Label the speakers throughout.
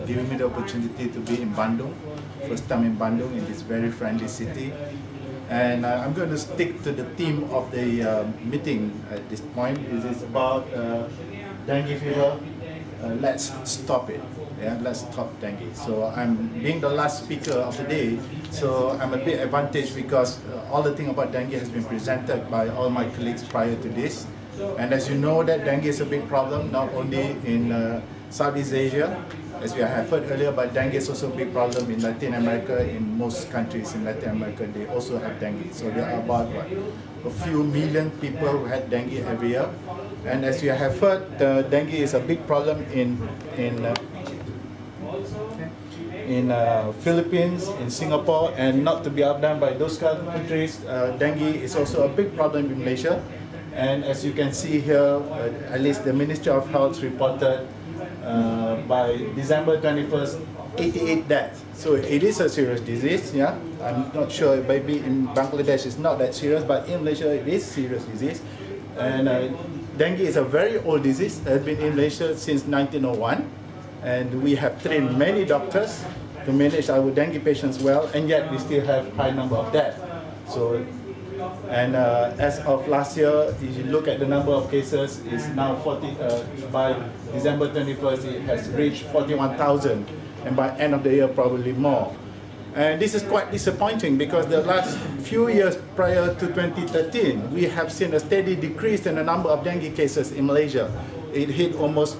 Speaker 1: giving me the opportunity to be in Bandung. First time in Bandung, in this very friendly city. And I'm going to stick to the theme of the meeting at this point. It is about dengue fever. Let's stop it. Yeah, let's stop dengue. So I'm being the last speaker of the day, so I'm a bit advantaged because all the thing about dengue has been presented by all my colleagues prior to this. And as you know, that dengue is a big problem, not only in Southeast Asia, as we have heard earlier, but dengue is also a big problem in Latin America. In most countries in Latin America, they also have dengue. So there are about a few million people who had dengue every year. And as you have heard, dengue is a big problem in Philippines, in Singapore, and not to be outdone by those countries, dengue is also a big problem in Malaysia. And as you can see here, at least the Ministry of Health reported by December 21st, 88 deaths. So it is a serious disease, yeah. I'm not sure, maybe in Bangladesh it's not that serious, but in Malaysia it is serious disease. And dengue is a very old disease, it has been in Malaysia since 1901. And we have trained many doctors to manage our dengue patients well, and yet we still have high number of deaths. So, and as of last year, if you look at the number of cases, it's now 40. By December 21st, it has reached 41,000, and by end of the year, probably more. And this is quite disappointing because the last few years prior to 2013, we have seen a steady decrease in the number of dengue cases in Malaysia. It hit almost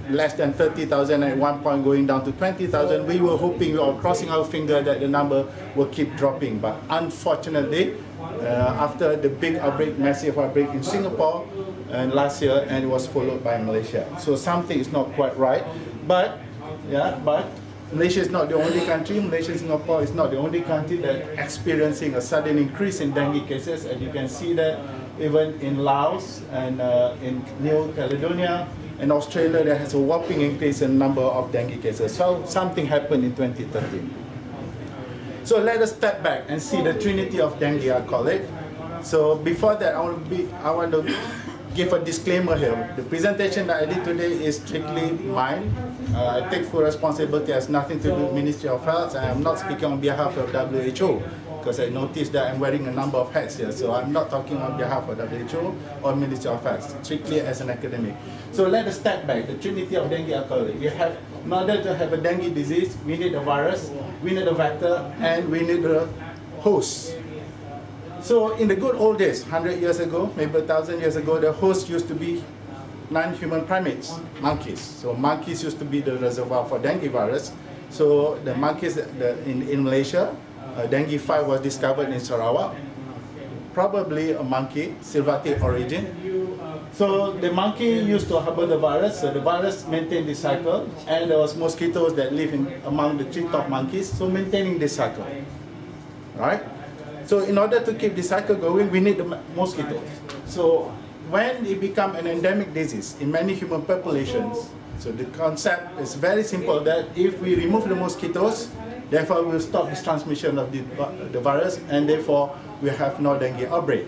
Speaker 1: less than 30,000 at one point, going down to 20,000. We were hoping, we were crossing our finger that the number will keep dropping. But unfortunately, after the big outbreak, massive outbreak in Singapore last year, and it was followed by Malaysia. So something is not quite right. But Malaysia is not the only country. Malaysia and Singapore is not the only country that experiencing a sudden increase in dengue cases. And you can see that even in Laos and in New Caledonia and Australia, there has a whopping increase in number of dengue cases. So something happened in 2013. So let us step back and see the trinity of dengue, I call it. So before that, I want to give a disclaimer here. The presentation that I did today is strictly mine. I take full responsibility. It has nothing to do with Ministry of Health. I am not speaking on behalf of WHO, because I noticed that I'm wearing a number of hats here. So I'm not talking on behalf of WHO or Ministry of Health, strictly as an academic. So let us step back. The trinity of dengue, I call it. We have, in order to have a dengue disease, we need a virus, we need a vector, and we need a host. So in the good old days, 100 years ago, maybe 1,000 years ago, the host used to be non-human primates, monkeys. So monkeys used to be the reservoir for dengue virus. So the monkeys in Malaysia, dengue 5 was discovered in Sarawak, probably a monkey, sylvatic origin. So the monkey used to harbor the virus, so the virus maintained this cycle, and there was mosquitoes that live among the treetop monkeys, so maintaining this cycle, right? So in order to keep the cycle going, we need the mosquitoes. So when it becomes an endemic disease in many human populations, so the concept is very simple, that if we remove the mosquitoes, therefore we'll stop this transmission of the virus, and therefore we have no dengue outbreak.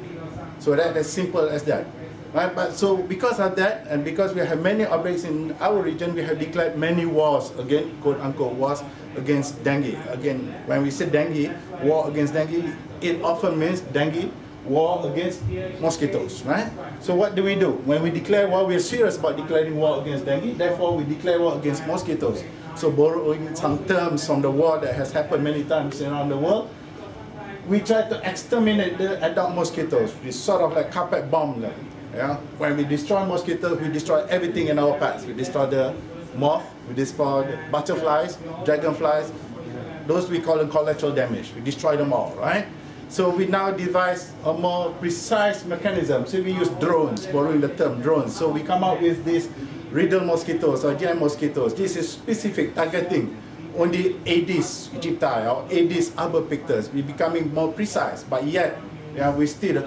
Speaker 1: So that's as simple as that. Right? But so because of that, and because we have many outbreaks in our region, we have declared many wars, again, quote unquote, wars against dengue. Again, when we say dengue, war against dengue, it often means dengue, war against mosquitoes, right? So what do? When we declare war, we're serious about declaring war against dengue, therefore we declare war against mosquitoes. So borrowing some terms from the war that has happened many times around the world, we try to exterminate the adult mosquitoes. We sort of like carpet bomb them. Yeah? When we destroy mosquitoes, we destroy everything in our paths. We destroy the moth, we destroy the butterflies, dragonflies. Those we call them collateral damage. We destroy them all, right? So we now devise a more precise mechanism. So we use drones, borrowing the term drones. So we come up with these riddle mosquitoes or giant mosquitoes. This is specific targeting only Aedes aegypti or Aedes albopictus. We're becoming more precise, but yet we still, the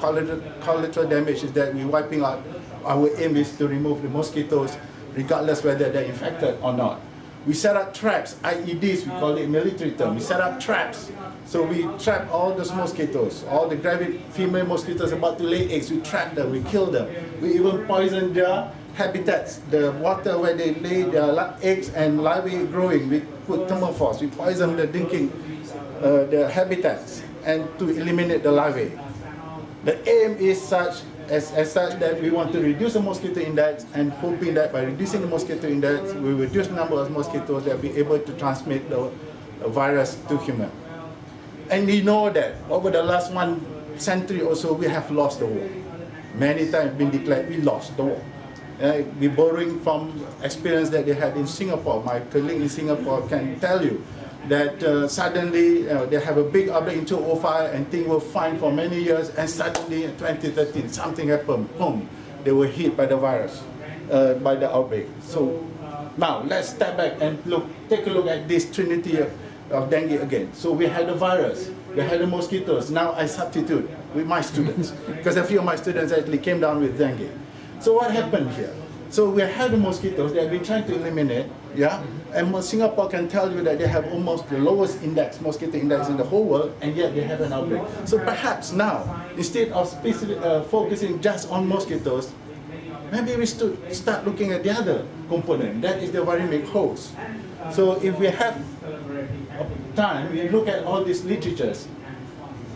Speaker 1: collateral damage is that we're wiping out. Our aim is to remove the mosquitoes regardless whether they're infected or not. We set up traps, IEDs, we call it military term. We set up traps. So we trap all those mosquitoes, all the gravid female mosquitoes about to lay eggs, we trap them, we kill them. We even poison their habitats, the water where they lay their eggs and larvae growing, we put thermophos, we poison the drinking, the habitats, and to eliminate the larvae. The aim is such that we want to reduce the mosquito index, and hoping that by reducing the mosquito index, we reduce the number of mosquitoes that will be able to transmit the virus to human. And we know that over the last 1 century or so, we have lost the war. Many times been declared we lost the war. We're borrowing from experience that they had in Singapore. My colleague in Singapore can tell you that suddenly they have a big outbreak in 2005 and things were fine for many years, and suddenly in 2013 something happened, boom, they were hit by the virus, by the outbreak. So now let's step back and take a look at this trinity of dengue again. So we had the virus, we had the mosquitoes. Now I substitute with my students because a few of my students actually came down with dengue. So what happened here? So we had the mosquitoes that we've been trying to eliminate, yeah? And Singapore can tell you that they have almost the lowest index, mosquito index in the whole world, and yet they have an outbreak. So perhaps now, instead of focusing just on mosquitoes, maybe we should start looking at the other component, that is the viremic host. So if we have time, we look at all these literatures.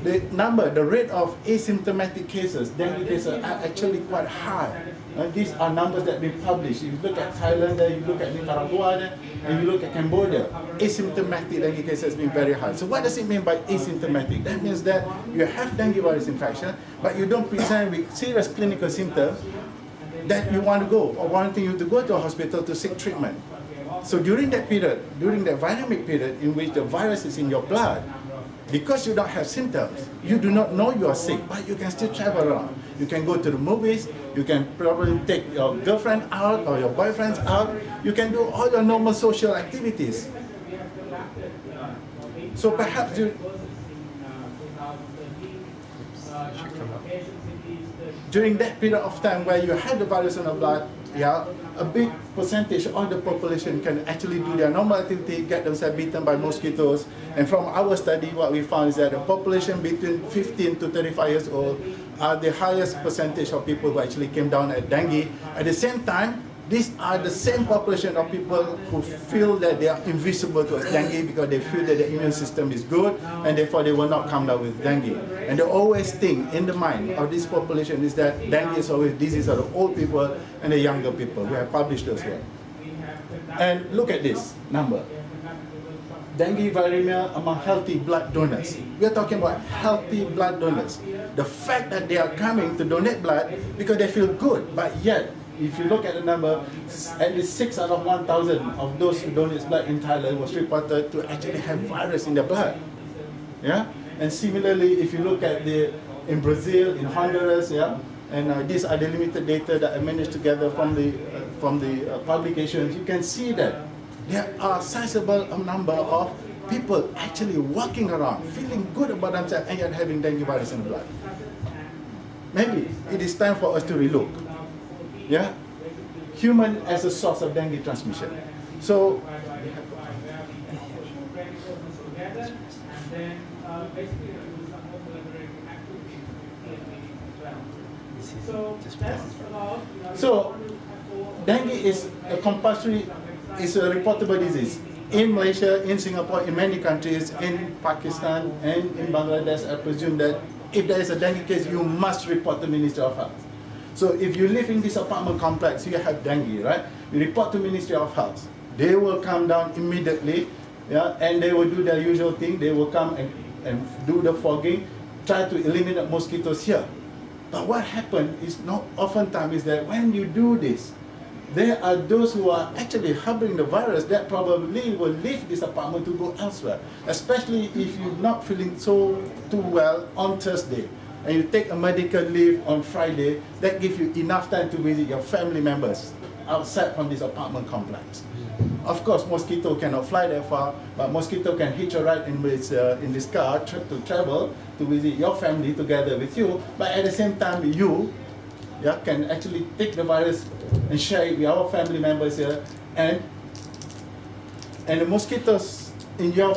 Speaker 1: The rate of asymptomatic cases, dengue cases, are actually quite high. These are numbers that we publish. If you look at Thailand, you look at Nicaragua, and you look at Cambodia, asymptomatic dengue cases has been very high. So what does it mean by asymptomatic? That means that you have dengue virus infection, but you don't present with serious clinical symptoms that you want to go, or wanting you to go to a hospital to seek treatment. So during that period, during the viremic period in which the virus is in your blood, because you don't have symptoms, you do not know you are sick, but you can still travel around. You can go to the movies, you can probably take your girlfriend out or your boyfriends out, you can do all your normal social activities. So perhaps during that period of time where you had the virus in the blood, yeah, a big percentage of the population can actually do their normal activity, get themselves bitten by mosquitoes. And from our study, what we found is that the population between 15 to 35 years old are the highest percentage of people who actually came down at dengue. At the same time, these are the same population of people who feel that they are invisible to dengue because they feel that the immune system is good and therefore they will not come down with dengue. And the always thing in the mind of this population is that dengue is always disease of the old people and the younger people. We have published those here. And look at this number. Dengue viremia among healthy blood donors. We are talking about healthy blood donors. The fact that they are coming to donate blood because they feel good, but yet if you look at the number, at least 6 out of 1,000 of those who donate blood in Thailand was reported to actually have virus in their blood. Yeah, and similarly, if you look at in Brazil, in Honduras, yeah, and these are the limited data that I managed to gather from the publications. You can see that there are sizable number of people actually walking around, feeling good about themselves, and yet having dengue virus in the blood. Maybe it is time for us to relook. Yeah, human as a source of dengue transmission. So, dengue is a compulsory, is a reportable disease in Malaysia, in Singapore, in many countries, in Pakistan, and in Bangladesh. I presume that if there is a dengue case, you must report to Ministry of Health. So if you live in this apartment complex, you have dengue, right? You report to Ministry of Health. They will come down immediately, yeah, and they will do their usual thing. They will come and do the fogging, try to eliminate mosquitoes here. But what happens is not oftentimes is that when you do this, there are those who are actually harboring the virus that probably will leave this apartment to go elsewhere, especially if you're not feeling too well on Thursday. And you take a medical leave on Friday, that gives you enough time to visit your family members outside from this apartment complex. Of course, mosquito cannot fly that far, but mosquito can hitch a ride in this car to travel to visit your family together with you. But at the same time, you can actually take the virus and share it with our family members here, and the mosquitoes in your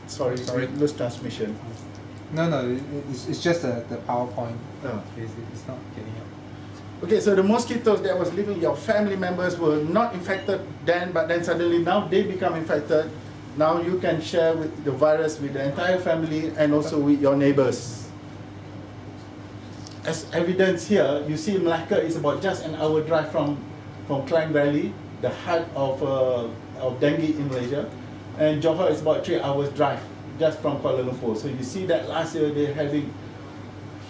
Speaker 1: sorry, lose transmission.
Speaker 2: No, it's just the PowerPoint.
Speaker 1: Oh.
Speaker 2: It's not getting up.
Speaker 1: Okay, so the mosquitoes that was living, your family members were not infected then, but then suddenly now they become infected. Now you can share with the virus with the entire family and also with your neighbors. As evidence here, you see Malacca is about just an hour drive from Klang Valley, the heart of dengue in Malaysia. And Johor is about 3 hours drive just from Kuala Lumpur. So you see that last year they're having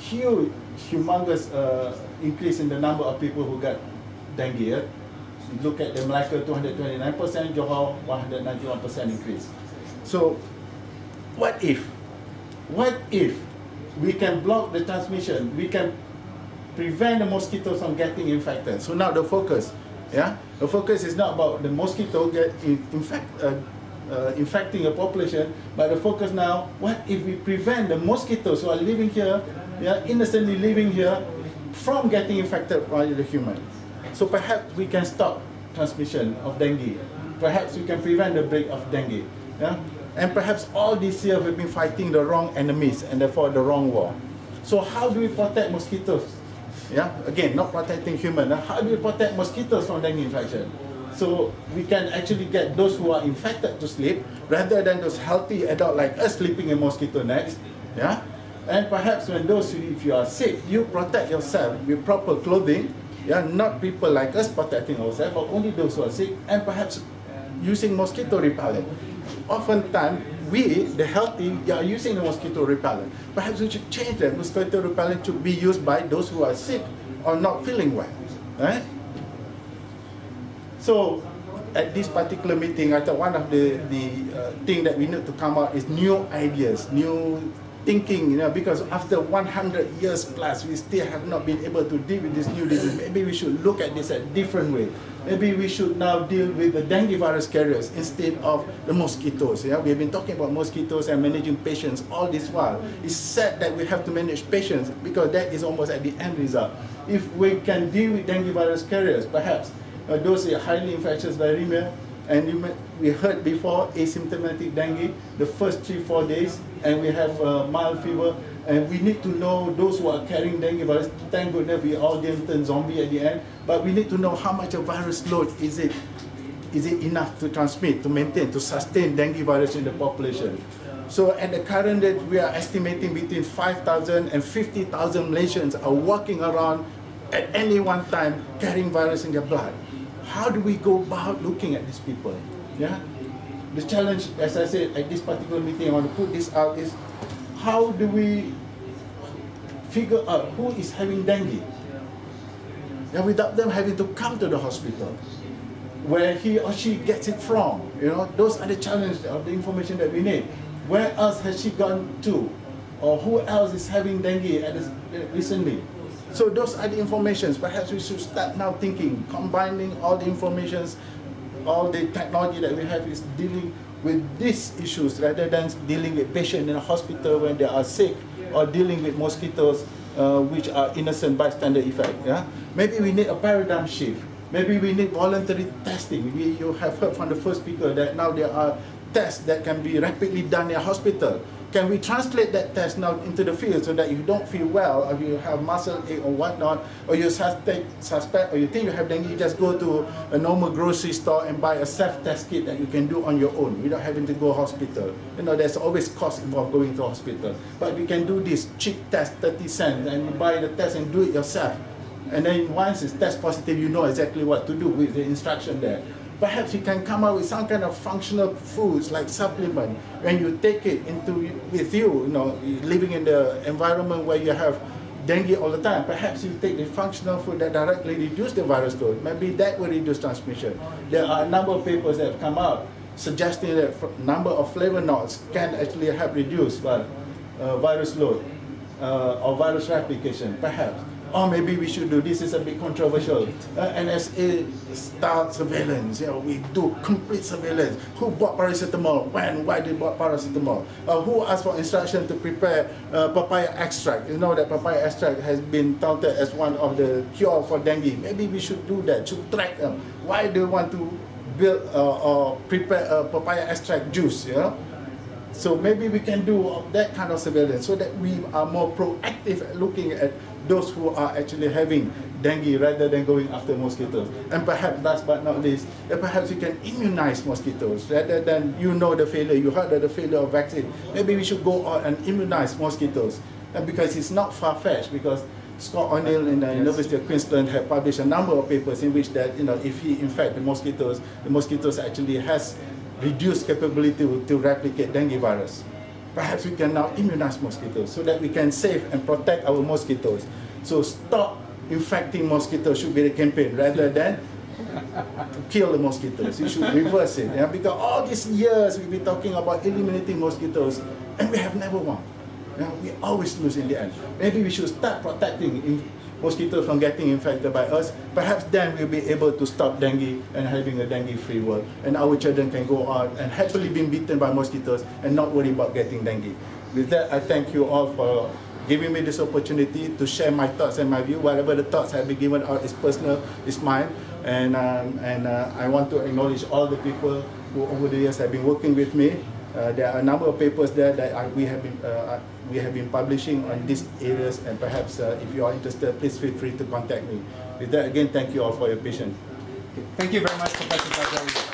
Speaker 1: humongous increase in the number of people who got dengue. You look at the Malacca 229%, Johor 191% increase. So what if we can block the transmission, we can prevent the mosquitoes from getting infected? So now the focus is not about the mosquito infecting a population, but the focus now, what if we prevent the mosquitoes who are living here, innocently living here, from getting infected by the human? So perhaps we can stop transmission of dengue. Perhaps we can prevent the break of dengue. And perhaps all this year we've been fighting the wrong enemies and therefore the wrong war. So how do we protect mosquitoes? Again, not protecting human. How do we protect mosquitoes from dengue infection? So we can actually get those who are infected to sleep rather than those healthy adults like us sleeping in mosquito nets. And perhaps when if you are sick, you protect yourself with proper clothing. Not people like us protecting ourselves, but only those who are sick, and perhaps using mosquito repellent. Oftentimes, we, the healthy, are using the mosquito repellent. Perhaps we should change that. Mosquito repellent to be used by those who are sick or not feeling well. Right? So, at this particular meeting, I thought one of the thing that we need to come out is new ideas, new thinking, because after 100 years plus, we still have not been able to deal with this new disease. Maybe we should look at this a different way. Maybe we should now deal with the dengue virus carriers instead of the mosquitoes. We've been talking about mosquitoes and managing patients all this while. It's sad that we have to manage patients because that is almost at the end result. If we can deal with dengue virus carriers, perhaps those are highly infectious viremia, and we heard before asymptomatic dengue, the first 3-4 days, and we have mild fever, and we need to know those who are carrying dengue virus. Thank goodness we all didn't turn zombie at the end, but we need to know how much a virus load is it enough to transmit, to maintain, to sustain dengue virus in the population. So at the current rate, we are estimating between 5,000 and 50,000 Malaysians are walking around at any one time carrying virus in their blood. How do we go about looking at these people? The challenge, as I said, at this particular meeting, I want to put this out, is how do we figure out who is having dengue? Without them having to come to the hospital, where he or she gets it from. Those are the challenges of the information that we need. Where else has she gone to? Or who else is having dengue recently? So those are the informations. Perhaps we should start now thinking, combining all the informations, all the technology that we have is dealing with these issues rather than dealing with patients in a hospital when they are sick, or dealing with mosquitoes which are innocent bystander effect. Maybe we need a paradigm shift. Maybe we need voluntary testing. You have heard from the first speaker that now there are tests that can be rapidly done in a hospital. Can we translate that test now into the field so that if you don't feel well, or you have muscle ache or whatnot, or you suspect or you think you have dengue, you just go to a normal grocery store and buy a self-test kit that you can do on your own without having to go to hospital. There's always cost involved going to hospital. But we can do this cheap test, 30 cents, and you buy the test and do it yourself. And then once it's test positive, you know exactly what to do with the instruction there. Perhaps you can come up with some kind of functional foods like supplement. When you take it with you, living in the environment where you have dengue all the time, perhaps you take the functional food that directly reduce the virus load. Maybe that will reduce transmission. There are a number of papers that have come out suggesting that number of flavonoids can actually help reduce virus load or virus replication, perhaps. Or maybe we should do, this is a bit controversial, NSA style surveillance. We do complete surveillance. Who bought paracetamol, when, why they bought paracetamol? Who asked for instruction to prepare papaya extract? That papaya extract has been touted as one of the cure for dengue. Maybe we should do that, should track them. Why do you want to build or prepare a papaya extract juice? So maybe we can do that kind of surveillance so that we are more proactive at looking at those who are actually having dengue rather than going after mosquitoes. And perhaps last but not least, perhaps we can immunize mosquitoes rather than the failure, you heard of the failure of vaccine. Maybe we should go out and immunize mosquitoes. And because it's not far-fetched, because Scott O'Neill in the University of Queensland have published a number of papers in which that, if he infect the mosquitoes actually has reduced capability to replicate dengue virus. Perhaps we can now immunize mosquitoes so that we can save and protect our mosquitoes. So stop infecting mosquitoes should be the campaign rather than kill the mosquitoes. We should reverse it. Because all these years we've been talking about eliminating mosquitoes and we have never won. We always lose in the end. Maybe we should start protecting mosquitoes from getting infected by us. Perhaps then we'll be able to stop dengue and having a dengue-free world. And our children can go out and happily be bitten by mosquitoes and not worry about getting dengue. With that, I thank you all for giving me this opportunity to share my thoughts and my view. Whatever the thoughts have been given out is personal, is mine. And I want to acknowledge all the people who over the years have been working with me. There are a number of papers there that we have been publishing on these areas, and perhaps if you are interested, please feel free to contact me. With that, again, thank you all for your patience.
Speaker 2: Thank you very much, Professor Sazaly.